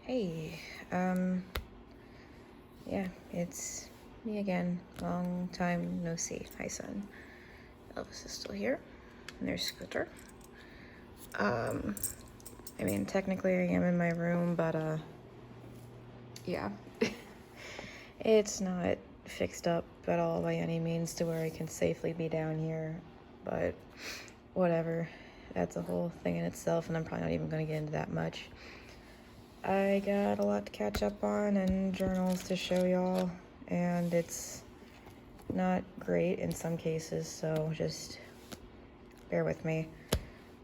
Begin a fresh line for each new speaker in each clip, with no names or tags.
Hey, yeah, it's me again. Long time no see. Hi, son. Elvis is still here. And there's Scooter. I mean, technically I am in my room, but, yeah. It's not fixed up at all by any means to where I can safely be down here, but whatever. That's a whole thing in itself, and I'm probably not even going to get into that much. I got a lot to catch up on and journals to show y'all, and it's not great in some cases, so just bear with me.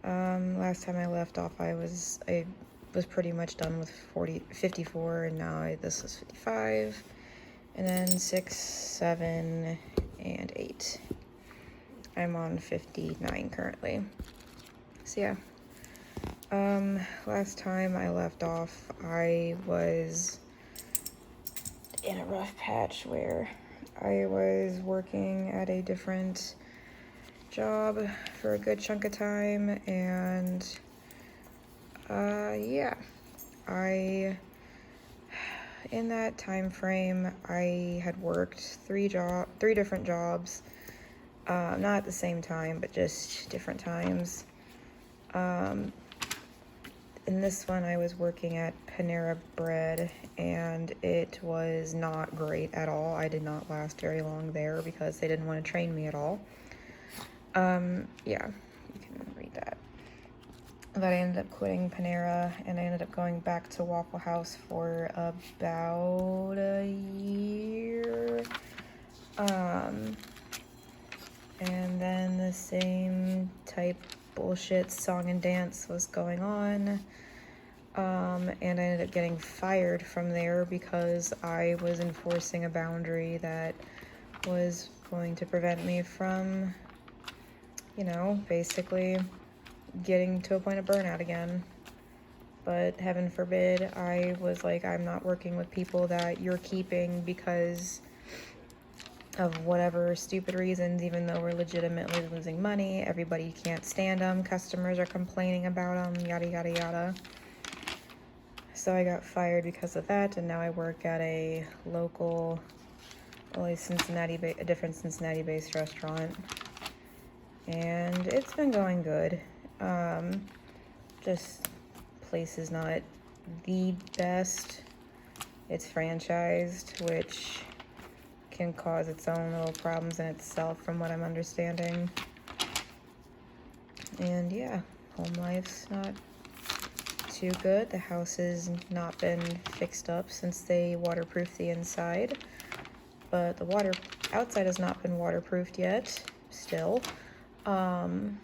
Last time I left off, I was pretty much done with 54, and now this is 55, and then 6, 7, and 8. I'm on 59 currently. So yeah. Last time I left off, I was in a rough patch where I was working at a different job for a good chunk of time, and yeah, in that time frame I had worked three different jobs, not at the same time, but just different times. In this one, I was working at Panera Bread, and it was not great at all. I did not last very long there because they didn't want to train me at all. Yeah, you can read that. But I ended up quitting Panera, and I ended up going back to Waffle House for about a year. And then the same type bullshit song and dance was going on. And I ended up getting fired from there because I was enforcing a boundary that was going to prevent me from, basically getting to a point of burnout again. But heaven forbid, I was like, I'm not working with people that you're keeping because of whatever stupid reasons, even though we're legitimately losing money. Everybody can't stand them. Customers are complaining about them, yada, yada, yada. So I got fired because of that, and now I work at a local, a different Cincinnati-based restaurant. And it's been going good. Just place is not the best. It's franchised, which can cause its own little problems in itself from what I'm understanding. And yeah, home life's not too good. The house has not been fixed up since they waterproofed the inside, but the water outside has not been waterproofed yet still. And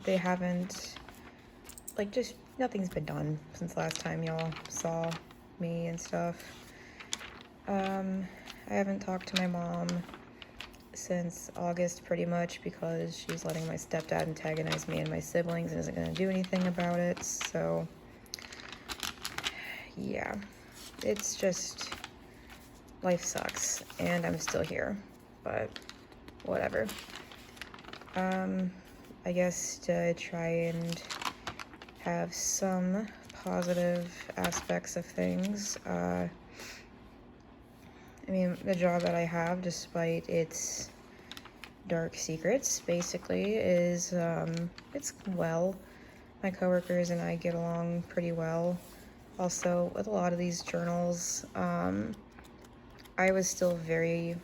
they haven't, just nothing's been done since last time y'all saw me and stuff. I haven't talked to my mom since August pretty much because she's letting my stepdad antagonize me and my siblings and isn't going to do anything about it. So yeah, it's just, life sucks and I'm still here, but whatever. I guess to try and have some positive aspects of things, I mean, the job that I have, despite its dark secrets, basically, is, it's well. My coworkers and I get along pretty well. Also, with a lot of these journals, it was still really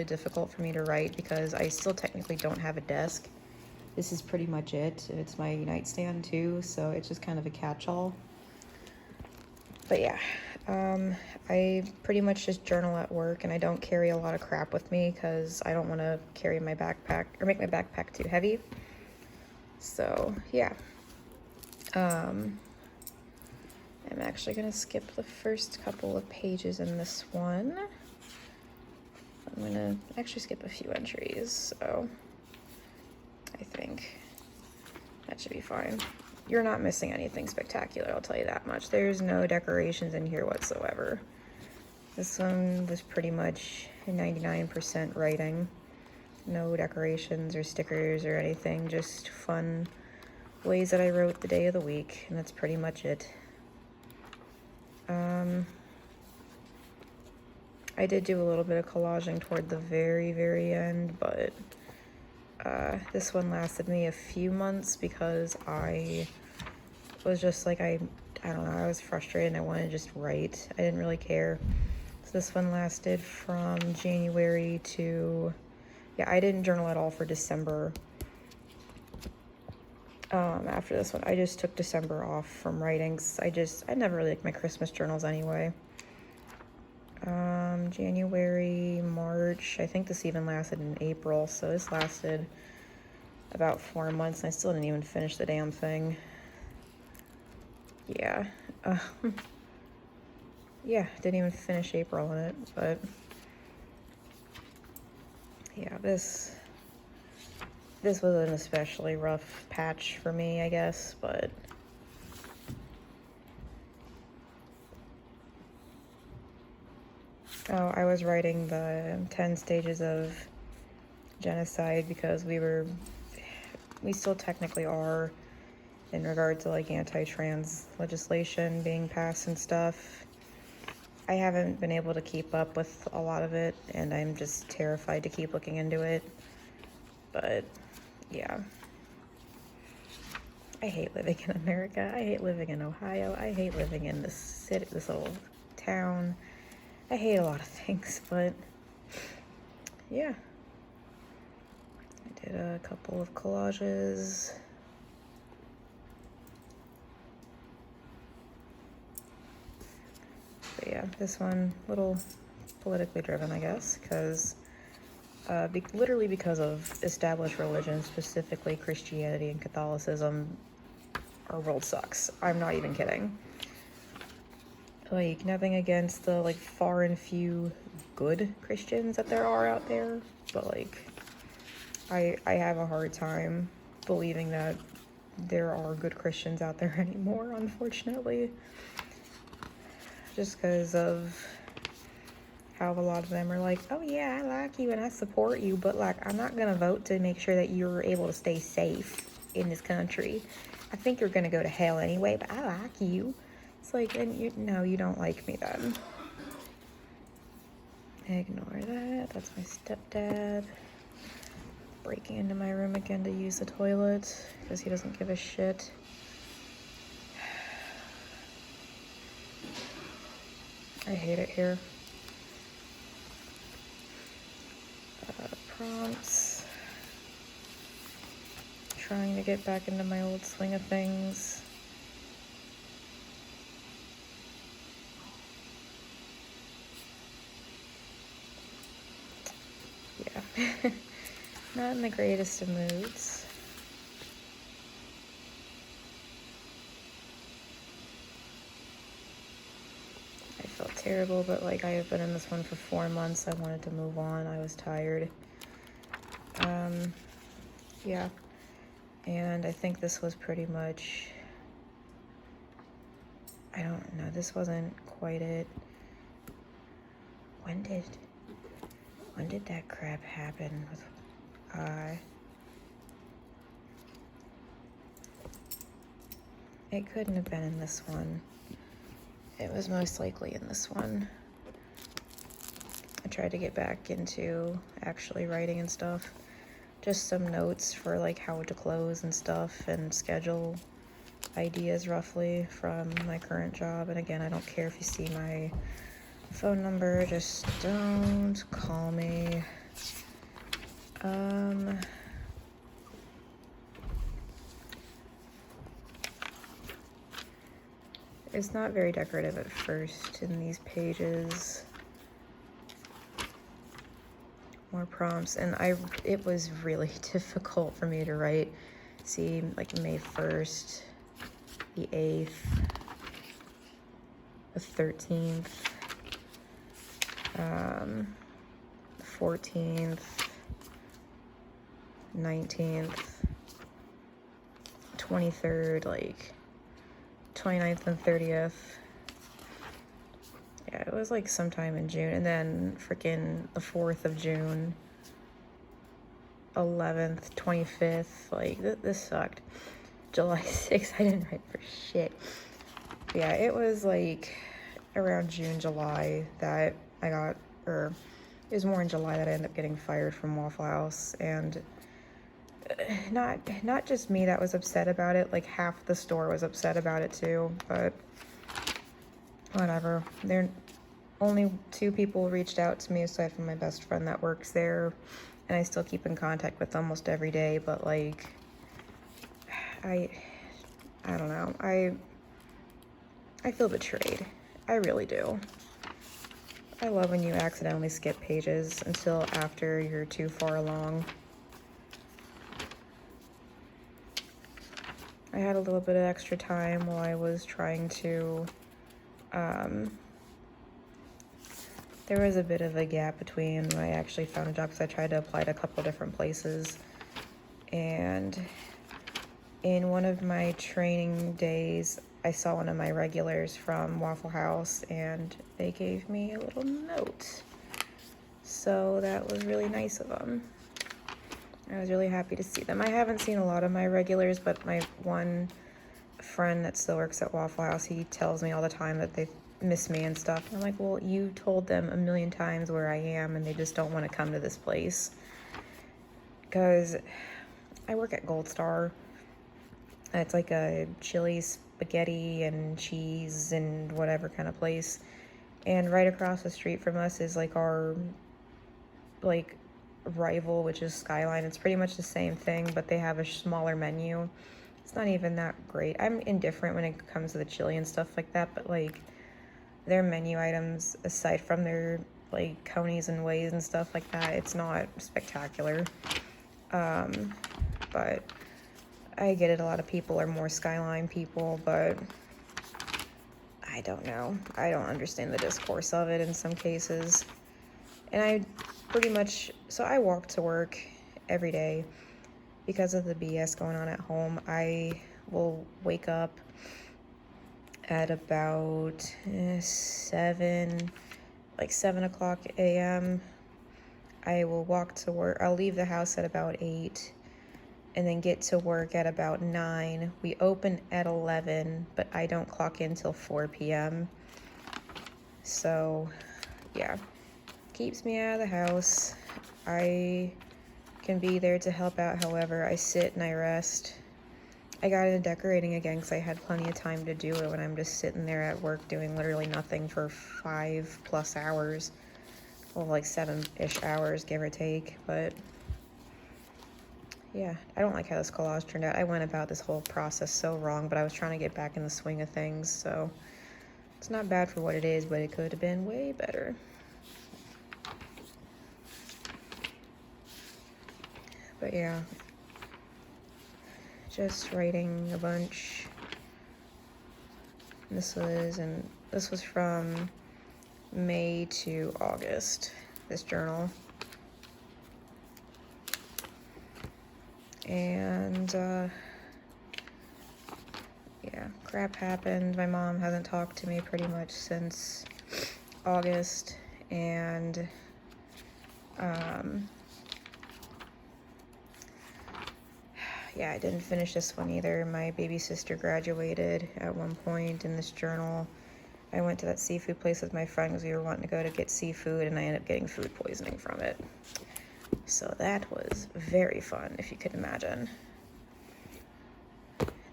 difficult for me to write because I still technically don't have a desk. This is pretty much it. It's my nightstand too, so it's just kind of a catch-all. But yeah, I pretty much just journal at work, and I don't carry a lot of crap with me because I don't want to carry my backpack or make my backpack too heavy. So yeah, I'm actually gonna skip the first couple of pages in this one. I'm gonna actually skip a few entries, so I think that should be fine. You're not missing anything spectacular, I'll tell you that much. There's no decorations in here whatsoever. This one was pretty much 99% writing. No decorations or stickers or anything, just fun ways that I wrote the day of the week, and that's pretty much it. I did do a little bit of collaging toward the very, very end, but this one lasted me a few months because I was just like, I don't know, I was frustrated and I wanted to just write. I didn't really care. So this one lasted from January to, yeah, I didn't journal at all for December. After this one, I just took December off from writing. I never really liked my Christmas journals anyway. January, March, I think this even lasted in April, so this lasted about 4 months, and I still didn't even finish the damn thing. Yeah. Yeah, didn't even finish April in it, but yeah, this was an especially rough patch for me, I guess, but oh, I was writing the 10 stages of genocide because we still technically are in regard to like anti-trans legislation being passed and stuff. I haven't been able to keep up with a lot of it, and I'm just terrified to keep looking into it. But yeah, I hate living in America. I hate living in Ohio. I hate living in this city, this little town. I hate a lot of things, but yeah. I did a couple of collages. But yeah, this one, little politically driven, I guess, because literally because of established religion, specifically Christianity and Catholicism, our world sucks. I'm not even kidding. Like, nothing against the, like, far and few good Christians that there are out there, but, like, I have a hard time believing that there are good Christians out there anymore, unfortunately. Just because of how a lot of them are like, oh yeah, I like you and I support you, but, like, I'm not gonna vote to make sure that you're able to stay safe in this country. I think you're gonna go to hell anyway, but I like you. It's like, no, you don't like me then. Ignore that. That's my stepdad breaking into my room again to use the toilet because he doesn't give a shit. I hate it here. Prompts. Trying to get back into my old swing of things. Yeah. Not in the greatest of moods. I felt terrible, but like I have been in this one for 4 months. I wanted to move on. I was tired. Yeah. And I think this was pretty much, I don't know, this wasn't quite it. When did that crap happen with it couldn't have been in this one. It was most likely in this one. I tried to get back into actually writing and stuff. Just some notes for like how to close and stuff and schedule ideas roughly from my current job. And again, I don't care if you see my phone number, just don't call me. It's not very decorative at first in these pages. More prompts, and it was really difficult for me to write. See, like May 1st, the 8th, the 13th, the 14th, 19th, 23rd, like 29th and 30th. Yeah, it was like sometime in June, and then freaking the 4th of June, 11th, 25th, like this sucked. July 6th, I didn't write for shit. Yeah, it was like, around June, July that I got, or it was more in July that I ended up getting fired from Waffle House. And not just me that was upset about it, like half the store was upset about it too, but whatever. There only 2 people reached out to me aside from my best friend that works there, and I still keep in contact with almost every day, but like I don't know. I feel betrayed. I really do. I love when you accidentally skip pages until after you're too far along. I had a little bit of extra time while I was trying to, there was a bit of a gap between when I actually found a job because I tried to apply to a couple different places. And in one of my training days, I saw one of my regulars from Waffle House and they gave me a little note. So that was really nice of them. I was really happy to see them. I haven't seen a lot of my regulars, but my one friend that still works at Waffle House, he tells me all the time that they miss me and stuff. And I'm like, well, you told them a million times where I am and they just don't want to come to this place. Because I work at Gold Star. It's like a chili, spaghetti, and cheese and whatever kind of place. And right across the street from us is like our like rival, which is Skyline. It's pretty much the same thing, but they have a smaller menu. It's not even that great. I'm indifferent when it comes to the chili and stuff like that, but like their menu items, aside from their like conies and ways and stuff like that, it's not spectacular. But I get it, a lot of people are more Skyline people, but I don't know. I don't understand the discourse of it in some cases. And I pretty much, so I walk to work every day because of the BS going on at home. I will wake up at about 7 o'clock a.m. I will walk to work. I'll leave the house at about 8 and then get to work at about 9. We open at 11, but I don't clock in till 4 p.m. So, yeah. Keeps me out of the house. I can be there to help out however I sit and I rest. I got into decorating again because I had plenty of time to do it when I'm just sitting there at work doing literally nothing for 5+ hours. Well, like 7-ish hours, give or take. But yeah, I don't like how this collage turned out. I went about this whole process so wrong, but I was trying to get back in the swing of things. So it's not bad for what it is, but it could have been way better. But yeah, just writing a bunch. This was from May to August, this journal. And yeah, crap happened. My mom hasn't talked to me pretty much since August, and yeah, I didn't finish this one either. My baby sister graduated at one point in this journal. I went to that seafood place with my friend because we were wanting to go to get seafood, and I ended up getting food poisoning from it. So that was very fun, if you could imagine.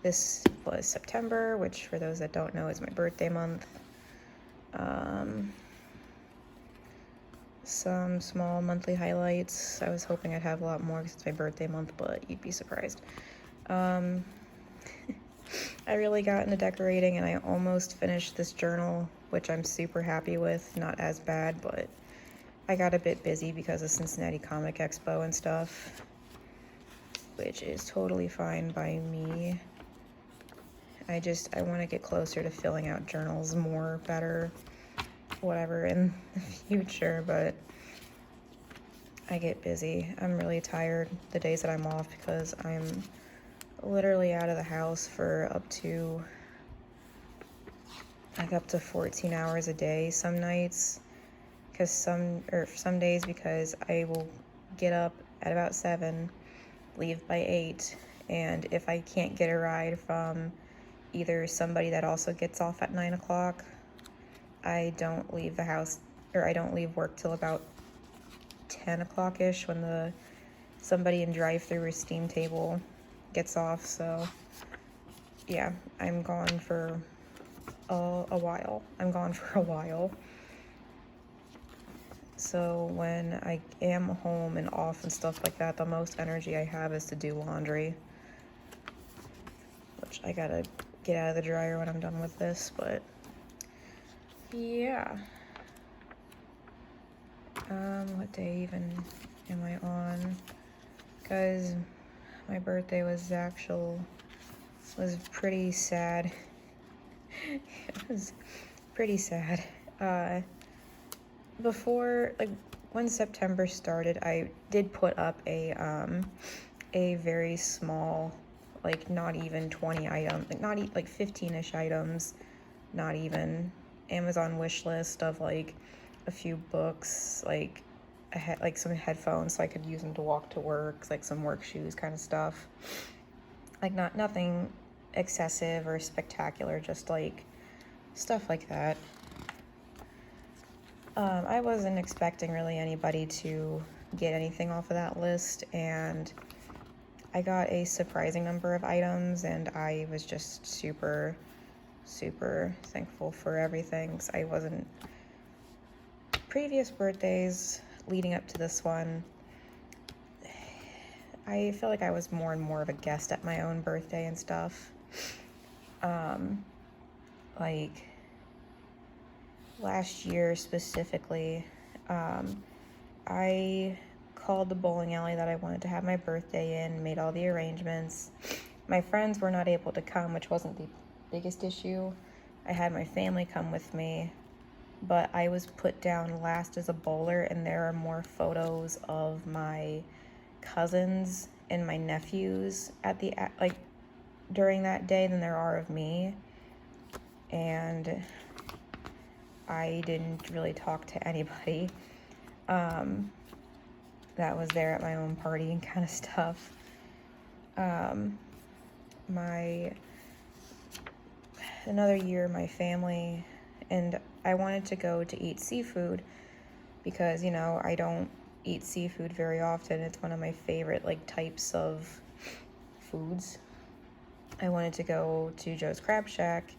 This was September, which for those that don't know is my birthday month. Some small monthly highlights. I was hoping I'd have a lot more because it's my birthday month, but you'd be surprised. I really got into decorating and I almost finished this journal, which I'm super happy with. Not as bad, but I got a bit busy because of Cincinnati Comic Expo and stuff, which is totally fine by me. I want to get closer to filling out journals more, better, whatever in the future, but I get busy. I'm really tired the days that I'm off because I'm literally out of the house for up to 14 hours a day some nights, because some days because I will get up at about 7, leave by 8, and if I can't get a ride from either somebody that also gets off at 9 o'clock I don't leave the house, or I don't leave work till about 10 o'clock-ish when somebody in drive-through or steam table gets off. So yeah, I'm gone for a while. So when I am home and off and stuff like that, the most energy I have is to do laundry, which I gotta get out of the dryer when I'm done with this. But yeah. What day even am I on? Because my birthday was pretty sad. It was pretty sad. Before, like, when September started, I did put up a very small, like, not even 20 items, like, not like 15-ish items, not even, Amazon wish list of, like, a few books, like, like some headphones so I could use them to walk to work, like some work shoes kind of stuff. Like, nothing excessive or spectacular, just like stuff like that. I wasn't expecting really anybody to get anything off of that list, and I got a surprising number of items, and I was just super, super thankful for everything. 'Cause I wasn't, previous birthdays leading up to this one, I feel like I was more and more of a guest at my own birthday and stuff. Like, last year specifically, I called the bowling alley that I wanted to have my birthday in, made all the arrangements. My friends were not able to come, which wasn't the biggest issue. I had my family come with me, but I was put down last as a bowler, and there are more photos of my cousins and my nephews during that day than there are of me. And I didn't really talk to anybody that was there at my own party and kind of stuff. Another year, my family and I wanted to go to eat seafood because, I don't eat seafood very often. It's one of my favorite, like, types of foods. I wanted to go to Joe's Crab Shack,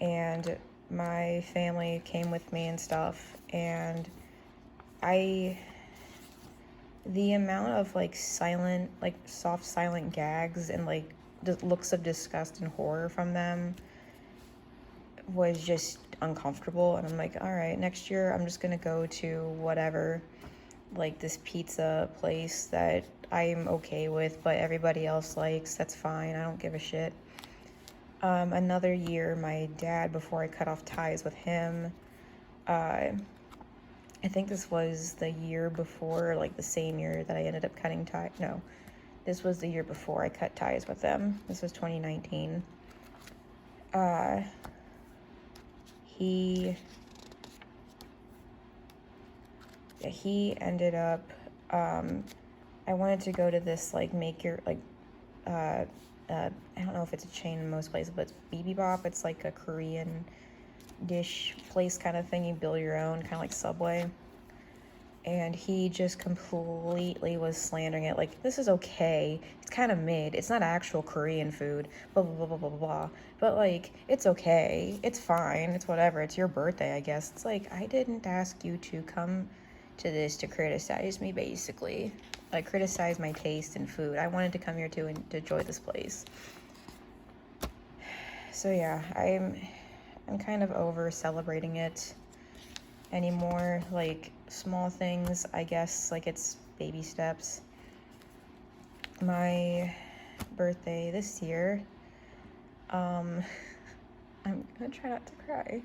and my family came with me and stuff, and the amount of, like, soft silent gags and, like, looks of disgust and horror from them was just uncomfortable. And I'm like, all right, next year I'm just gonna go to whatever, like, this pizza place that I'm okay with but everybody else likes. That's fine, I don't give a shit. Another year, my dad, before I cut off ties with him, I think this was the year before, like the same year that I ended up cutting ties. No, this was the year before I cut ties with them. This was 2019. He ended up, I wanted to go to this, like, I don't know if it's a chain in most places, but it's Bibimbap. It's like a Korean dish place kind of thing. You build your own, kind of like Subway. And he just completely was slandering it. Like, this is okay. It's kind of mid. It's not actual Korean food. Blah, blah, blah, blah, blah, blah. But, like, it's okay. It's fine. It's whatever. It's your birthday, I guess. It's like, I didn't ask you to come to this to criticize me, basically. Like, criticize my taste in food. I wanted to come here to enjoy this place. So, yeah, I'm kind of over celebrating it anymore. Like, small things, I guess, like, it's baby steps. My birthday this year, I'm gonna try not to cry.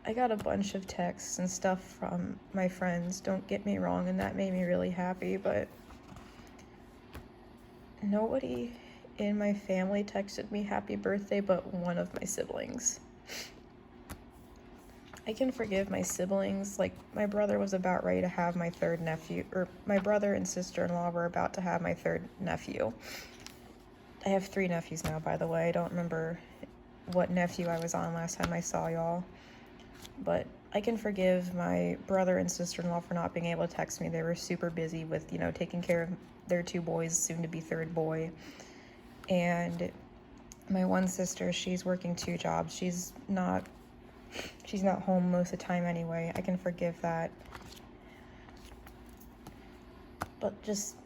I got a bunch of texts and stuff from my friends, don't get me wrong, and that made me really happy, but nobody in my family texted me happy birthday but one of my siblings. I can forgive my siblings. Like, my brother was about ready to have my third nephew, or my brother and sister-in-law were about to have my third nephew. I have 3 nephews now, by the way. I don't remember what nephew I was on last time I saw y'all. But I can forgive my brother and sister-in-law for not being able to text me. They were super busy with, you know, taking care of their 2 boys, soon to be 3rd boy. And my one sister, she's working 2 jobs. She's not home most of the time anyway. I can forgive that. But just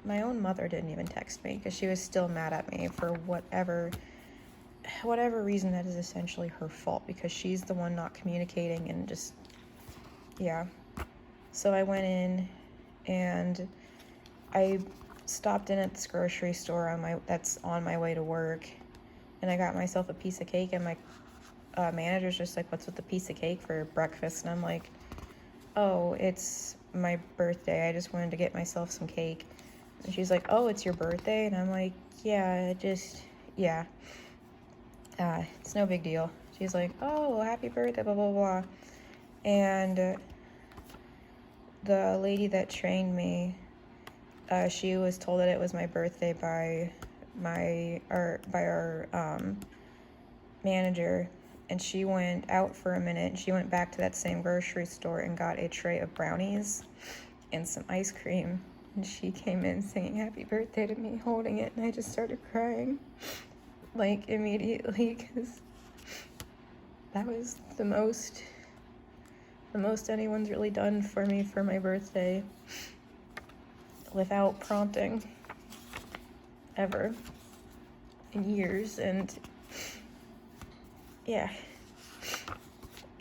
my own mother didn't even text me because she was still mad at me for whatever reason that is essentially her fault, because she's the one not communicating and just, yeah. So I went in and I stopped in at this grocery store that's on my way to work, and I got myself a piece of cake, and my manager's just like, "What's with the piece of cake for breakfast?" And I'm like, "Oh, it's my birthday. I just wanted to get myself some cake." And she's like, "Oh, it's your birthday?" And I'm like, "Yeah, yeah. It's no big deal." She's like, "Oh, well, happy birthday, blah, blah, blah." And the lady that trained me, she was told that it was my birthday by our manager, and she went out for a minute, and she went back to that same grocery store and got a tray of brownies and some ice cream, and she came in singing happy birthday to me, holding it, and I just started crying, like, immediately, because that was the most anyone's really done for me for my birthday without prompting ever in years. And yeah,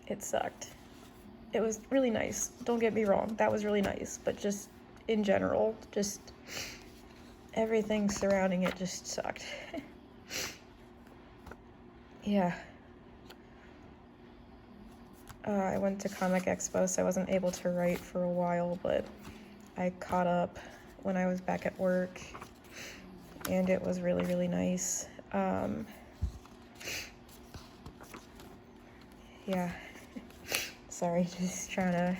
it sucked. It was really nice, don't get me wrong, that was really nice, but just in general, just everything surrounding it just sucked. Yeah. I went to Comic Expo, so I wasn't able to write for a while, but I caught up when I was back at work, and it was really, really nice. Yeah. Sorry, just trying to,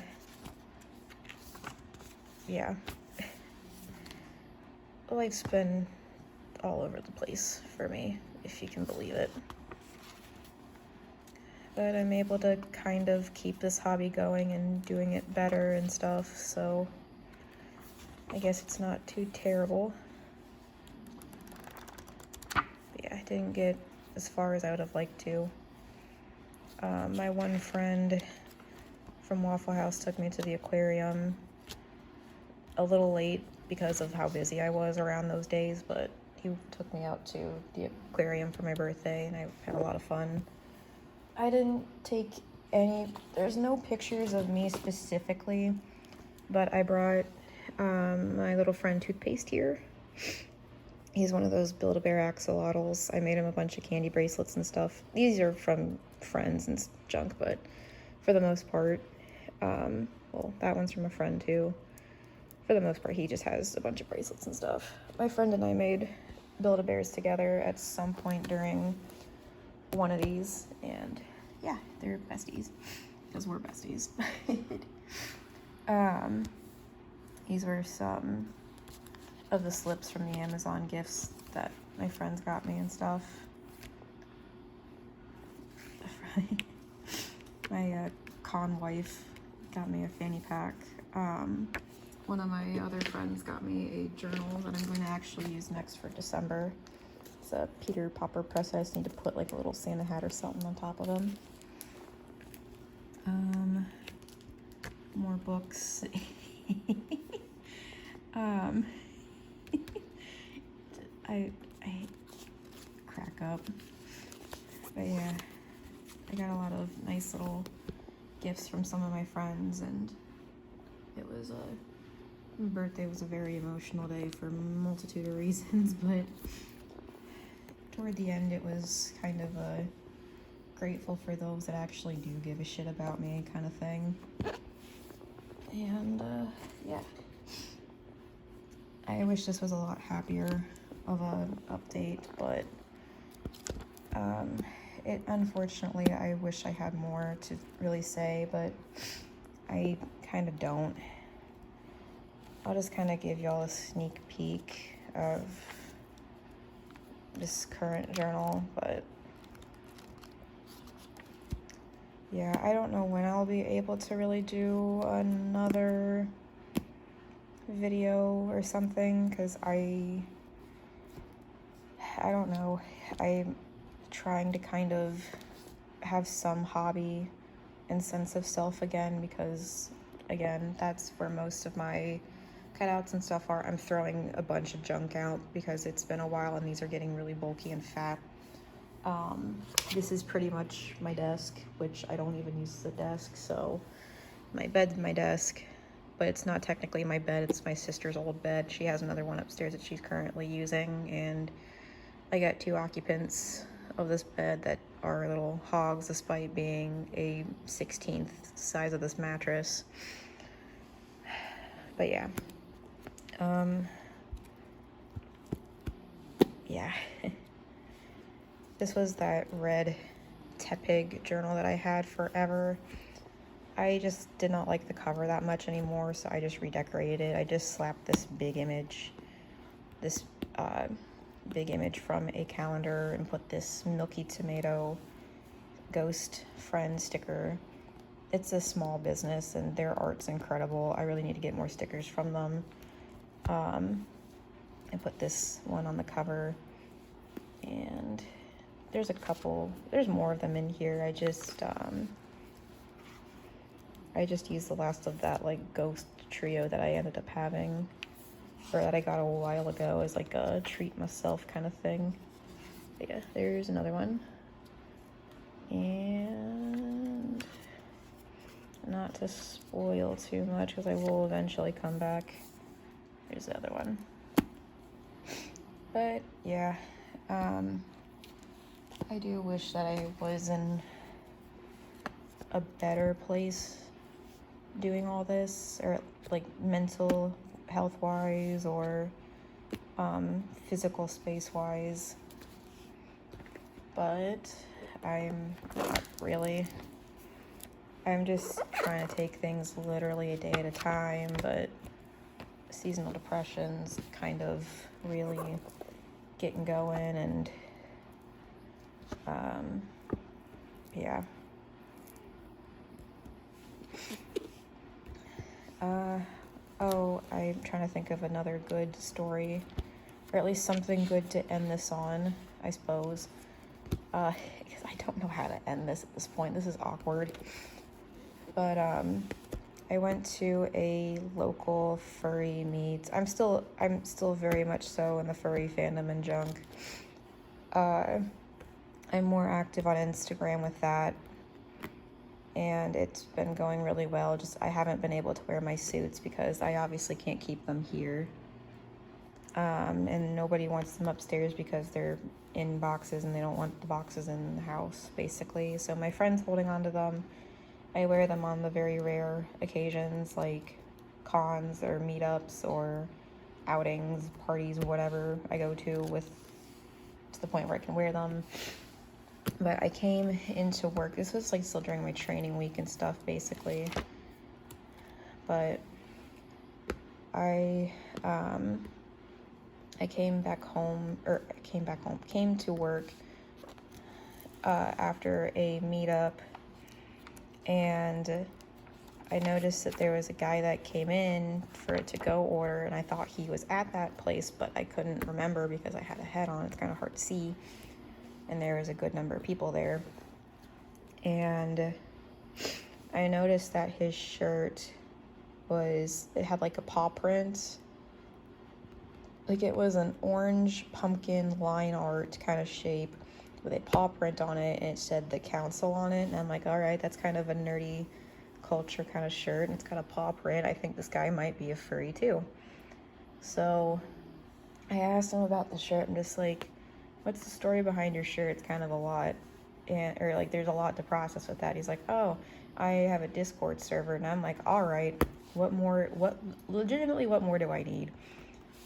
yeah. Life's been all over the place for me, if you can believe it. But I'm able to kind of keep this hobby going and doing it better and stuff, so I guess it's not too terrible. But yeah, I didn't get as far as I would have liked to. My one friend from Waffle House took me to the aquarium a little late because of how busy I was around those days, but he took me out to the aquarium for my birthday, and I had a lot of fun. I didn't take there's no pictures of me specifically, but I brought my little friend Toothpaste here. He's one of those Build-A-Bear axolotls. I made him a bunch of candy bracelets and stuff. These are from friends and junk, but for the most part, well, that one's from a friend too. For the most part, he just has a bunch of bracelets and stuff. My friend and I made Build-A-Bears together at some point during one of these, and yeah, they're besties, because we're besties. These were some of the slips from the Amazon gifts that my friends got me and stuff. My con wife got me a fanny pack. One of my other friends got me a journal that I'm going to actually use next for December. It's a Peter Popper press. I just need to put like a little Santa hat or something on top of them. More books. I crack up. But yeah, I got a lot of nice little gifts from some of my friends, and it was my birthday was a very emotional day for a multitude of reasons, but toward the end it was kind of a grateful for those that actually do give a shit about me kind of thing. And yeah, I wish this was a lot happier of an update, but it unfortunately, I wish I had more to really say, but I kind of don't. I'll just kind of give y'all a sneak peek of this current journal, but yeah, I don't know when I'll be able to really do another video or something, because I don't know. I'm trying to kind of have some hobby and sense of self again, because again, that's where most of my cutouts and stuff are. I'm throwing a bunch of junk out because it's been a while and these are getting really bulky and fat. This is pretty much my desk, which I don't even use as a desk, so my bed's my desk, but it's not technically my bed, it's my sister's old bed. She has another one upstairs that she's currently using, and I got 2 occupants of this bed that are little hogs, despite being a 16th size of this mattress. But yeah. Yeah. This was that red Tepig journal that I had forever. I just did not like the cover that much anymore, so I just redecorated it. I just slapped this big image from a calendar and put this Milky Tomato ghost friend sticker. It's a small business and their art's incredible. I really need to get more stickers from them. I put this one on the cover, and there's more of them in here. I just used the last of that like ghost trio that I ended up having, or that I got a while ago, as like a treat myself kind of thing. But yeah, there's another one. And not to spoil too much, because I will eventually come back. Here's the other one. But yeah, I do wish that I was in a better place doing all this, or like mental health wise, or physical space wise, but I'm not really. I'm just trying to take things literally a day at a time, but seasonal depression's kind of really getting going, and yeah. Oh, I'm trying to think of another good story, or at least something good to end this on, I suppose. Because I don't know how to end this at this point. This is awkward. But I went to a local furry meet. I'm still very much so in the furry fandom and junk. I'm more active on Instagram with that, and it's been going really well. Just I haven't been able to wear my suits because I obviously can't keep them here. And nobody wants them upstairs because they're in boxes and they don't want the boxes in the house, basically. So my friend's holding on to them. I wear them on the very rare occasions, like cons or meetups or outings, parties, whatever I go to the point where I can wear them. But I came into work, this was like still during my training week and stuff, basically. But I came to work after a meetup, and I noticed that there was a guy that came in for a to-go order, and I thought he was at that place, but I couldn't remember because I had a head on. It's kind of hard to see, and there was a good number of people there. And I noticed that his shirt it had like a paw print. Like it was an orange pumpkin line art kind of shape with a paw print on it, and it said the council on it. And I'm like, all right, that's kind of a nerdy culture kind of shirt, and it's got a paw print. I think this guy might be a furry too. So I asked him about the shirt. I'm just like, what's the story behind your shirt? It's kind of a lot, or like there's a lot to process with that. He's like, oh, I have a Discord server. And I'm like, all right, what more do I need?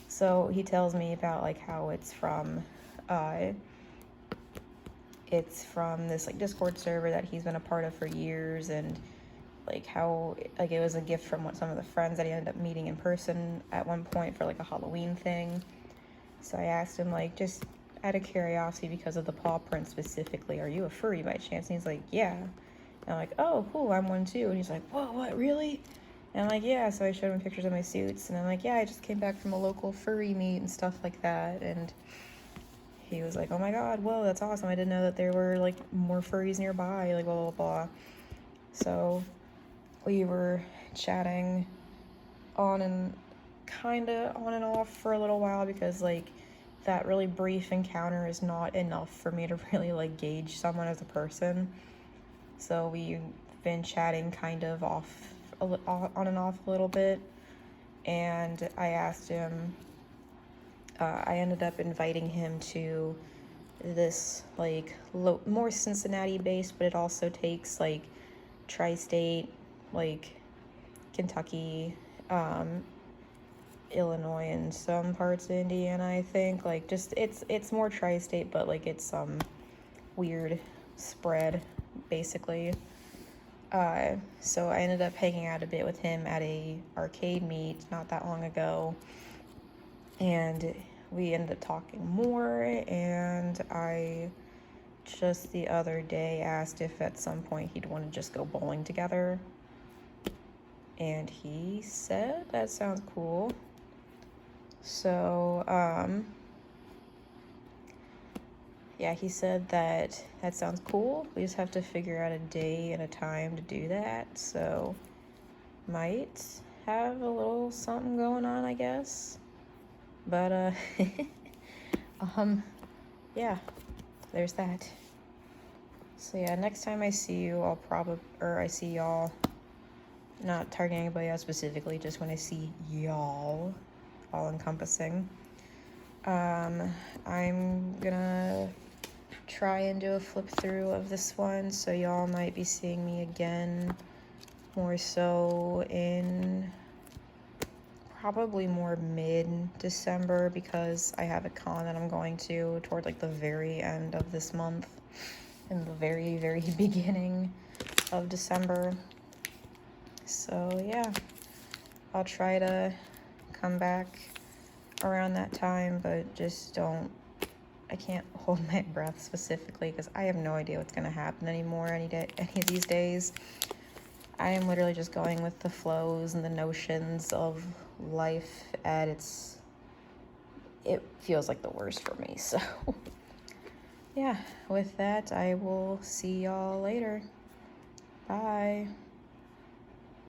So he tells me about like how it's from this like Discord server that he's been a part of for years, and like how like it was a gift from some of the friends that he ended up meeting in person at one point for like a Halloween thing. So I asked him like, just out of curiosity because of the paw print specifically, are you a furry by chance? And he's like, yeah. And I'm like, oh, cool, I'm one too. And he's like, whoa, what, really? And I'm like, yeah. So I showed him pictures of my suits, and I'm like, yeah, I just came back from a local furry meet and stuff like that. And he was like, oh my god, whoa, that's awesome. I didn't know that there were like more furries nearby, like blah, blah, blah. So we were chatting on and off for a little while because like that really brief encounter is not enough for me to really like gauge someone as a person. So we've been chatting kind of on and off a little bit, and I asked him, I ended up inviting him to this like more Cincinnati based, but it also takes like tri-state, like Kentucky, Illinois, and some parts of Indiana, I think. Like just it's more tri-state, but like it's some weird spread basically. So I ended up hanging out a bit with him at a arcade meet not that long ago, and we ended up talking more, and I just the other day asked if at some point he'd want to just go bowling together, and he said that sounds cool. So yeah, he said that sounds cool. We just have to figure out a day and a time to do that. So might have a little something going on, I guess. But yeah, there's that. So yeah, next time I see you, I see y'all, not targeting anybody else specifically, just when I see y'all, all encompassing. I'm gonna try and do a flip through of this one, so y'all might be seeing me again more so in probably more mid-December, because I have a con that I'm going to toward like the very end of this month and the very, very beginning of December. So yeah, I'll try to come back around that time, but just I can't hold my breath specifically because I have no idea what's going to happen anymore any of these days. I am literally just going with the flows and the notions of life, and it feels like the worst for me. So yeah, with that, I will see y'all later. Bye.